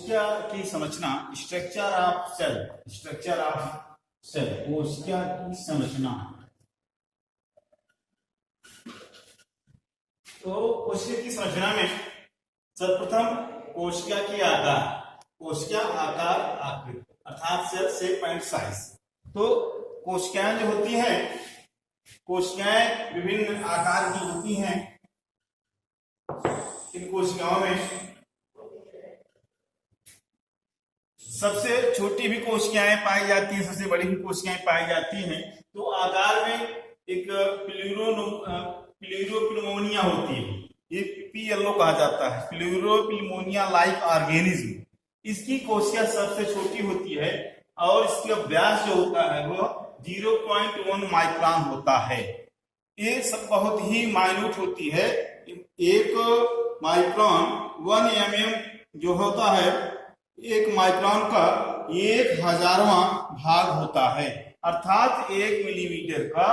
कोशिका की संरचना, structure of cell, structure of cell, कोशिका की संरचना। तो कोशिका की संरचना में सर्वप्रथम कोशिका की आकार, कोशिका आकार आकृति अर्थात सेल शेप एंड साइज। तो कोशिकाएं जो होती हैं, कोशिकाएं विभिन्न आकार की होती हैं। इन कोशिकाओं में सबसे छोटी भी कोशिकाएं पाई जाती हैं, सबसे बड़ी भी कोशिकाएं पाई जाती हैं। तो आकार में एक प्लूरोपिल्मोनिया होती है, ये पीएलओ कहा जाता है, प्लूरोपिल्मोनिया लाइक ऑर्गेनिज्म। इसकी कोशिका सबसे छोटी होती है और इसका व्यास जो होता है वो 0.1 माइक्रोन होता है। ये सब बहुत ही माइन्यूट होती है। एक माइक्रोन 1 mm जो होता है, एक माइक्रोन का 1000वां भाग होता है। अर्थात 1 मिलीमीटर का,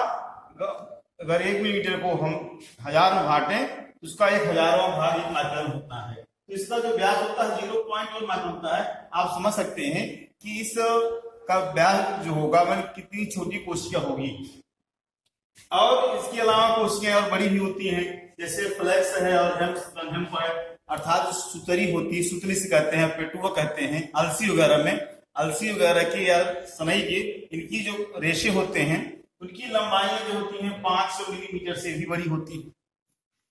अगर 1 मिलीमीटर को हम 1000 में बांटें तो उसका 1000वां भाग 1 माइक्रोन होता है। तो इसका जो व्यास होता है 0.1 माइक्रोन होता है। आप समझ सकते हैं कि इस का व्यास जो होगा वह कितनी छोटी कोशिका होगी। और इसके अलावा कोशिकाएं और बड़ी भी होती हैं, जैसे फ्लैक्स है और हेम्प है, अर्थात सुतरी होती है, सुतली से कहते हैं, पेटुआ कहते हैं। अलसी वगैरह में, अलसी वगैरह की या सनई की, इनकी जो रेशे होते हैं उनकी लंबाई जो होती है 500 मिलीमीटर से भी बड़ी होती है।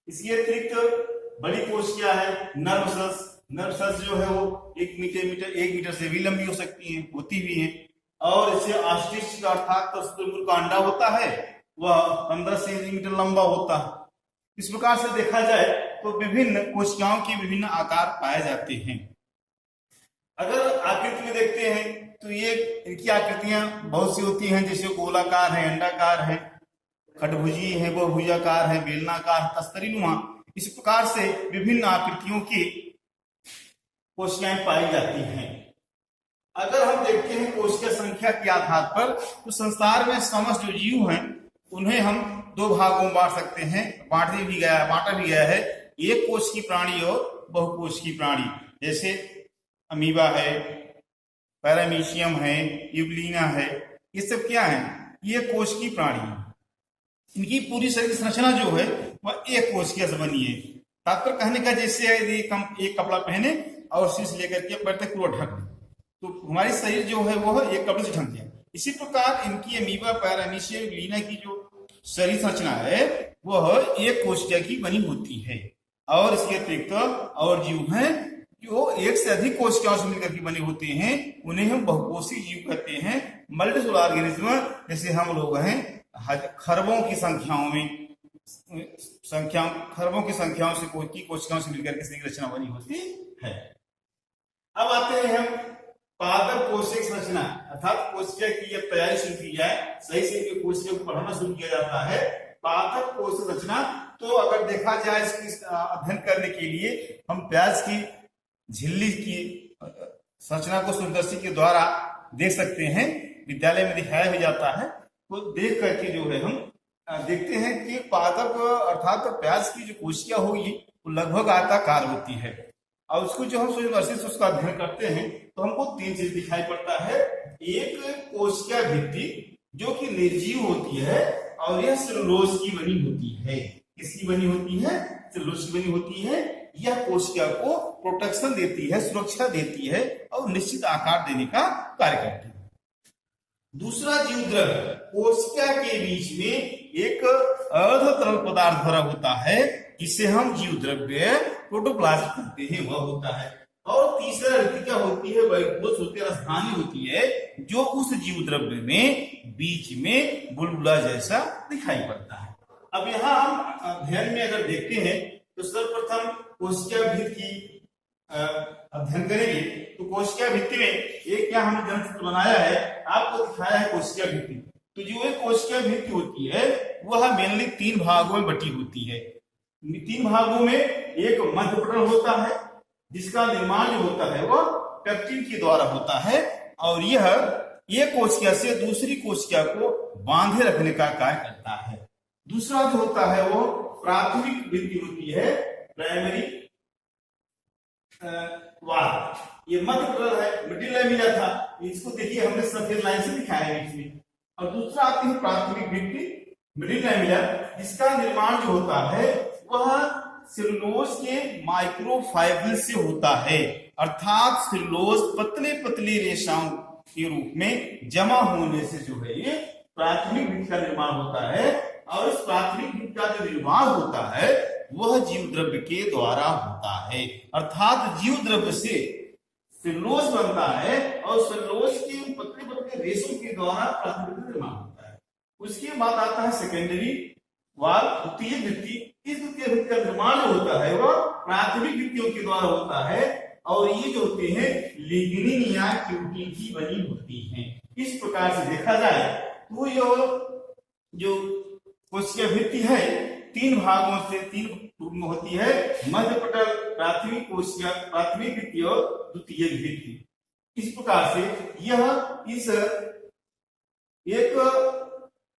इसके अतिरिक्त बड़ी कोशिका है नर्व सेल्स। नर्व सेल्स जो है वो 1 मीटर से भी लंबी हो सकती है, होती भी है। और इसे ऑस्टिच अर्थात शुतुरमुर्ग का अंडा होता है, वह 15 सेंटीमीटर लंबा होता है। इस प्रकार से देखा जाए तो विभिन्न कोशिकाओं के विभिन्न आकार पाए जाते हैं। अगर आकृति में देखते हैं तो ये इनकी आकृतियां बहुत सी होती हैं, जैसे गोलाकार है, अंडाकार है, खडभुजी है, बहुभुजाकार है, बेलनाकार, तस्तरीनुमा। इस प्रकार से विभिन्न आकृतियों की कोशिकाएं पाई जाती हैं। अगर हम देखते हैं कोशिका संख्या के आधार पर, तो संसार में समस्त जो जीव हैं उन्हें हम 2 भागों में बांट सकते हैं, बांटा भी गया है, एक कोश की प्राणी और बहुकोश की प्राणी। जैसे अमीबा है, पैरामीशियम है, यूग्लिना है, ये सब क्या है? ये कोश की प्राणी है। इनकी पूरी शरीर की संरचना जो है वह एक कोशिका से बनी है। तात्पर्य कहने का जैसे एक कपड़ा पहने और शीश लेकर के पैर तक पूरा ढक दे, तो हमारी शरीर जो है वह एक कपड़े से ढक दिया। इसी प्रकार इनकी अमीबा, पैरामीशियम, यूग्लिना की जो शरीर संरचना है वह एक कोशिका की बनी होती है। और इसके अतिरिक्त और जीव हैं जो एक से अधिक कोशिकाओं से मिलकर के बने होते हैं, उन्हें हम बहुकोषीय जीव कहते हैं, मल्टीसेलुलर ऑर्गेनिज्म। जैसे हम लोग हैं खरबों की संख्याओं से की कोशिकाओं से मिलकर के शरीर रचना बनी होती है। अब आते हैं हम पादप कोशिका संरचना, अर्थात कोशिका की जब तैयारी शुरू की जाए, सही से कोशिका को पढ़ाना शुरू किया जाता है। पादप कोशिका संरचना, तो अगर देखा जाए इसकी अध्ययन करने के लिए हम प्याज की झिल्ली की संरचना को सूर्यदर्शी के द्वारा देख सकते हैं, विद्यालय में दिखाया भी जाता है। तो देख करके जो है हम देखते हैं कि पादप अर्थात प्याज की जो कोशिका होगी वो लगभग आयताकार होती है। और उसको जो हम सूर्यदर्शी से उसका अध्ययन करते हैं तो हमको 3 चीज दिखाई पड़ता है। एक कोशिका भित्ति जो कि निर्जीव होती है और यह सेलुलोज की बनी होती है। किसकी बनी होती है? सेलुलोज की बनी होती है। यह कोशिका को प्रोटेक्शन देती है, सुरक्षा देती है और निश्चित आकार देने का कार्य करती है। दूसरा जीव द्रव्य, कोशिका के बीच में एक अर्ध तरल पदार्थ भरा होता है जिसे हम जीव द्रव्य प्रोटोप्लाज्म कहते हैं, वह होता है। और तीसरा क्या होती है? राजधानी होती है जो उस जीव द्रव्य में बीच में बुलबुला जैसा दिखाई पड़ता है। अब यहाँ हम अध्ययन में अगर देखते हैं तो सर्वप्रथम कोशिका भित्ति की अध्ययन करेंगे। तो कोशिका भित्ति में एक क्या हमने ग्रंथ बनाया है, आपको दिखाया है कोशिका भित्ति। तो जो एक कोशिका भित्ति होती है वह मेनली 3 भागों में बटी होती है। 3 भागों में एक मध्यपटल होता है जिसका निर्माण जो होता है वह पेप्टिन के द्वारा होता है, और यह एक कोशिका से दूसरी कोशिका को बांधे रखने का कार्य करता है। दूसरा जो होता है वो प्राथमिक भित्ति होती है, प्राइमरी वाल। ये मध्य पटल है, मिडिल लैमिना था, इसको देखिए हमने सफेद लाइन से दिखाया है बीच में। और दूसरा आती है प्राथमिक भित्ति, मिडिल लैमिना, जिसका निर्माण जो होता है वह सेलुलोज के माइक्रोफाइबर से होता है, अर्थात सेलुलोज पतले पतले रेशाओं के रूप में जमा होने से जो है ये प्राथमिक भित्ति का निर्माण होता है। और इस प्राथमिक भित्ति का जो निर्माण होता है वह जीव द्रव्य के द्वारा होता है, अर्थात जीव द्रव्य से सेलुलोज बनता है और सेलुलोज के पतले पतले रेशों के द्वारा प्राथमिक भित्ति निर्माण होता है। उसके बाद आता है सेकेंडरी वाल, द्वितीय भित्ति। इस द्वितीय भित्ति का निर्माण जो होता है वह प्राथमिक भित्तियों के द्वारा होता है और ये जो होते हैं लिग्निन या क्यूटिन की बनी होती हैं। इस प्रकार से देखा जाए तो जो कोशिका भित्ति है तीन भागों से तीन रूप में होती है, मध्य पटल, प्राथमिक कोशिका, प्राथमिक भित्ति और द्वितीय भित्ति। इस प्रकार से यह इस एक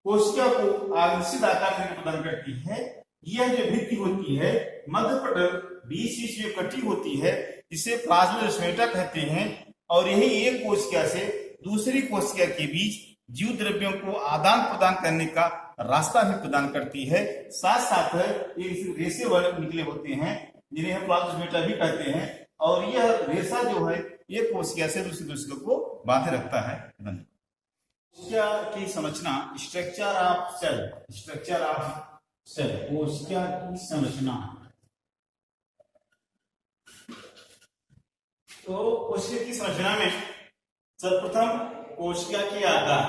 कोशिका को आकर्षित आकार प्रदान करती है। यह जो भित्ति होती है मध्य पटल बीच में कटी होती है, जिसे प्लाज्मोडेस्माटा कहते हैं, और यही एक कोशिका से दूसरी कोशिका के बीच जीव द्रव्यों को आदान प्रदान करने का रास्ता भी प्रदान करती है। साथ साथ ये रेशे वाले निकले होते हैं जिन्हें हम प्लाज्मोडेस्माटा भी कहते हैं, और यह रेशा जो है एक कोशिका से दूसरी कोशिका को बांधे रखता है। कोशिका की संरचना, structure of cell, structure of cell, कोशिका की संरचना। तो कोशिका की संरचना में सर्वप्रथम कोशिका की आकार,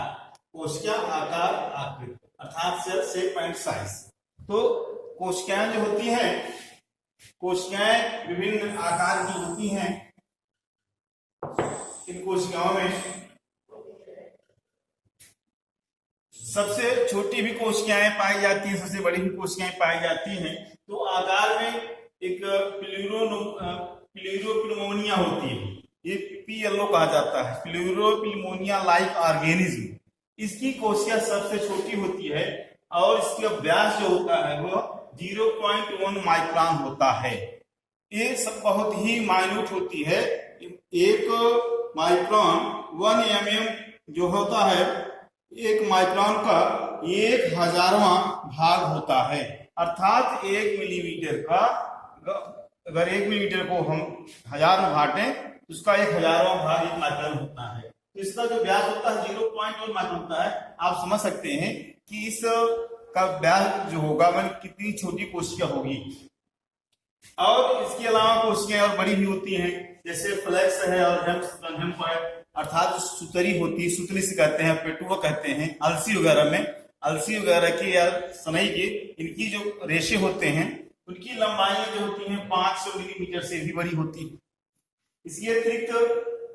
कोशिका आकार आकृति अर्थात सेल शेप एंड साइज। तो कोशिकाएं जो होती हैं, कोशिकाएं विभिन्न आकार की होती हैं। इन कोशिकाओं में सबसे छोटी भी कोशिकाएं पाई जाती हैं, सबसे बड़ी भी कोशिकाएं पाई जाती हैं। तो आकार में एक प्लूरोपिल्मोनिया होती है, ये PLO कहा जाता है, प्लूरोपिल्मोनिया लाइक ऑर्गेनिज्म। इसकी कोशिका सबसे छोटी होती है और इसका व्यास जो होता है वो 0.1 माइक्रोन होता है। ये सब बहुत ही माइन्यूट होती है। एक माइक्रोन 1 mm जो होता है, एक माइक्रोन का 1000वां भाग होता है, अर्थात 1 मिलीमीटर का, अगर 1 मिलीमीटर को हम 1000 में बांटें तो उसका 1000वां भाग 1 माइक्रोन होता है। तो इसका जो व्यास होता है 0.1 माइक्रोन होता है। आप समझ सकते हैं कि इस का व्यास जो होगा वह कितनी छोटी कोशिका होगी। और इसके अलावा कोशिकाएं और बड़ी भी होती हैं, जैसे फ्लैक्स है और हेम्प है, अर्थात सुतरी होती है, सुतली से कहते हैं, पेटुआ कहते हैं। अलसी वगैरह में, अलसी वगैरह की या सनई के, इनकी जो रेशे होते हैं उनकी लंबाई जो होती है 500 मिलीमीटर से भी बड़ी होती है। इसके अतिरिक्त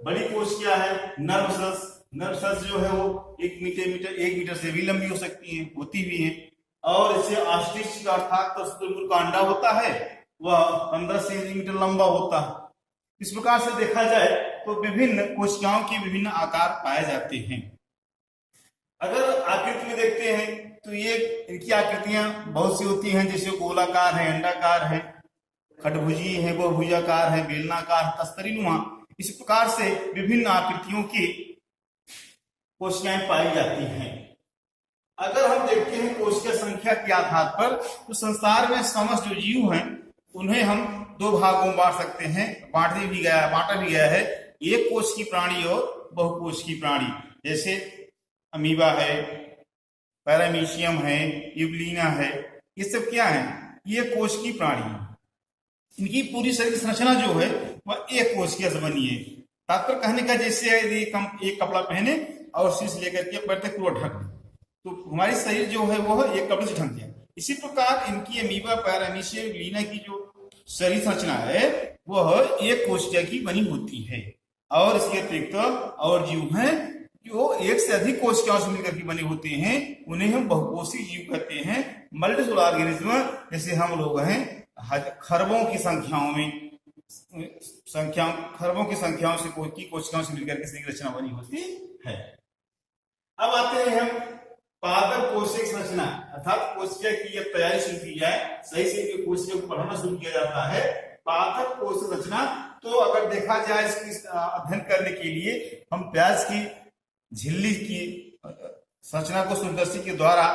बड़ी कोशिका है नर्व सेल्स। नर्व सेल्स जो है वो 1 मीटर से भी लंबी हो सकती है, होती भी है। और इससे ऑस्ट्रिच का अर्थात शुतुरमुर्ग का अंडा होता है वह 15 सेंटीमीटर लंबा होता है। इस प्रकार से देखा जाए तो विभिन्न कोशिकाओं के विभिन्न आकार पाए जाते हैं। अगर आकृति में देखते हैं तो ये इनकी आकृतियां बहुत सी होती हैं, जैसे गोलाकार है, अंडाकार है, खडभुजी है, बहुभुजाकार है, बेलनाकार, तस्तरीनुमा। इस प्रकार से विभिन्न आकृतियों की कोशिकाएं पाई जाती हैं। अगर हम देखते हैं कोशिका संख्या के आधार पर तो संसार में समस्त जो जीव हैं उन्हें हम 2 भागों में बांट सकते हैं, बांटा भी गया है, एक कोश की प्राणी और बहुकोश की प्राणी। जैसे अमीबा है, पैरामीशियम है, यूग्लिना है, ये सब क्या है, ये कोश की प्राणी है। इनकी पूरी शरीर संरचना जो है वह एक कोशिका से बनी है। तात्पर्य कहने का जैसे यदि एक कपड़ा पहने और शीश लेकर के पैर तक पूरा ढक दे तो हमारी शरीर जो है वह एक कपड़े से ढक जाए। इसी प्रकार इनकी अमीबा, पैरामीशियम, यूग्लिना की जो शरीर संरचना है वह एक कोशिका की बनी होती है। और इसके अतिरिक्त और जीव हैं जो एक से अधिक कोशिकाओं से मिलकर के बने होते हैं, उन्हें हम बहुकोषीय जीव कहते हैं, मल्टीसेलुलर ऑर्गेनिज्म। जैसे हम लोग हैं खरबों की संख्याओं से कोशिकाओं से मिलकर के रचना बनी होती है। अब आते हैं हम पादप कोशिका संरचना, अर्थात कोशिका की जब तैयारी शुरू की जाए, सही से कोशिका को पढ़ाना शुरू किया जाता है। पादप कोशिका संरचना तो अगर देखा जाए इसकी अध्ययन करने के लिए हम प्याज की झिल्ली की संरचना को सूक्ष्मदर्शी के द्वारा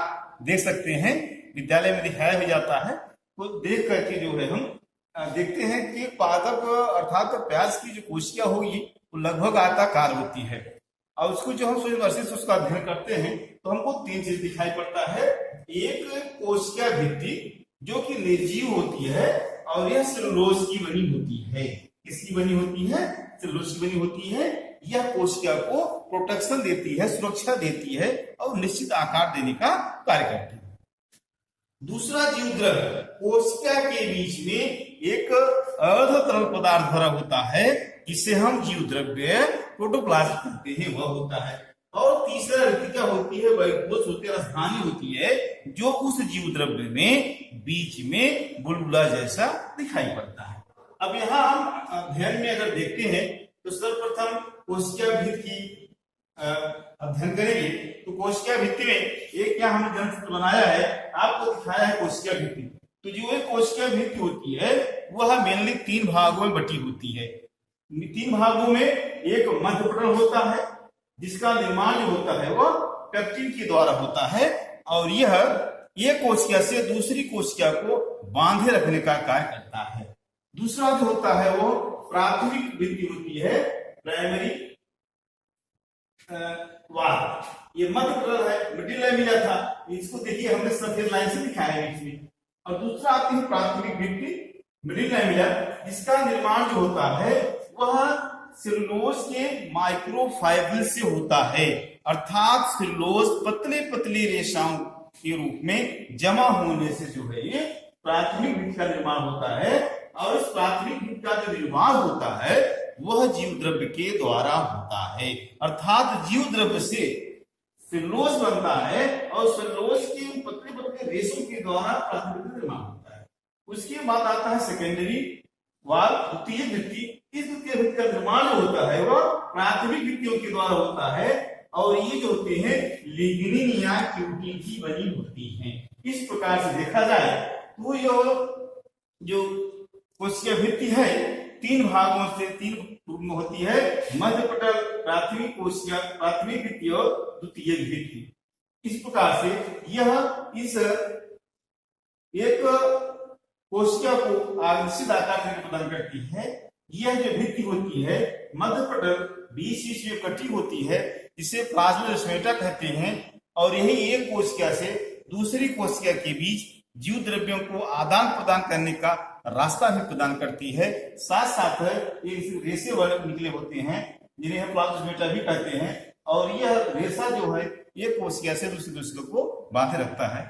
देख सकते हैं, विद्यालय में दिखाया भी जाता है। तो देख करके जो है हम देखते हैं कि पादप अर्थात प्याज की जो कोशिका होगी वो लगभग आयताकार होती है, और उसको जो हम सूक्ष्मदर्शी से उसका अध्ययन करते हैं तो हमको तीन चीज दिखाई पड़ता है। एक कोशिका भित्ति जो कि निर्जीव होती है और यह सेलुलोज की बनी होती है। किसकी बनी होती है? सेलुलोज की बनी होती है। यह कोशिका को प्रोटेक्शन देती है, सुरक्षा देती है और निश्चित आकार देने का कार्य करती है। दूसरा जीव द्रव्य कोशिका के बीच में एक अर्ध तरल पदार्थ भरा होता है जिसे हम जीव द्रव्य प्रोटोप्लाज्म कहते हैं, वह होता है। और तीसरा क्या होती है? वह राजधानी होती है जो उस जीव द्रव्य में बीच में बुलबुला जैसा दिखाई पड़ता है। अब यहाँ हम अध्ययन में अगर देखते हैं तो सर्वप्रथम कोशिका भित्ति की अध्ययन करेंगे। तो कोशिका भित्ति में एक क्या हमने ग्रंथ बनाया है, आपको दिखाया है कोशिका भित्ति। तो जो एक कोशिका भित्ति होती है वह मेनली तीन भागों में बटी होती है। तीन भागों में एक मध्यपटल होता है जिसका निर्माण जो होता है वह पेप्टिन के द्वारा होता है, और यह एक कोशिका से दूसरी कोशिका को बांधे रखने का कार्य करता है। दूसरा जो होता है वो प्राथमिक भित्ति होती है, प्राइमरी वाल। ये मध्यपटल है, मिडिल लैमिना था, इसको देखिए हमने सफेद लाइन से दिखाया है बीच में। और दूसरा आती है प्राथमिक भित्ति, मिडिल लैमिना, जिसका निर्माण जो होता है वह सेलुलोज के माइक्रोफाइबर से होता है, अर्थात सेलुलोज पतले पतले रेशाओं के रूप में जमा होने से जो है ये प्राथमिक भित्ति का निर्माण होता है। और इस प्राथमिक भित्ति का जो निर्माण होता है वह जीव द्रव्य के द्वारा होता है, अर्थात जीव द्रव्य से सेलुलोज बनता है और सेलुलोज के पतले पतले रेशों के द्वारा प्राथमिक भित्ति का निर्माण होता है। उसके बाद आता है सेकेंडरी वाल, द्वितीय भित्ति। इस द्वितीय भित्ति का निर्माण होता है वह प्राथमिक भित्तियों के द्वारा होता है, और ये जो होते हैं लिग्निन या क्यूटिन की बनी होती हैं। इस प्रकार से देखा जाए तो यह जो कोशिका भित्ति है तीन भागों से तीन रूप में होती है, मध्यपटल, प्राथमिक कोशिका, प्राथमिक भित्ति और द्वितीय भित्ति। इस प्रकार से यह इस एक कोशिका को आकर्षित आकार प्रदान करती है। यह जो भित्ति होती है मध्यपटल बीच में कटी होती है, जिसे प्लाज्मोडेस्माटा कहते हैं, और यही एक कोशिका से दूसरी कोशिका के बीच जीव द्रव्यों को आदान प्रदान करने का रास्ता भी प्रदान करती है। साथ साथ ये रेशे वाले निकले होते हैं जिन्हें हम प्लाज्मोडेस्माटा भी कहते हैं, और यह रेशा जो है एक कोशिका से दूसरी कोशिका को बांधे रखता है।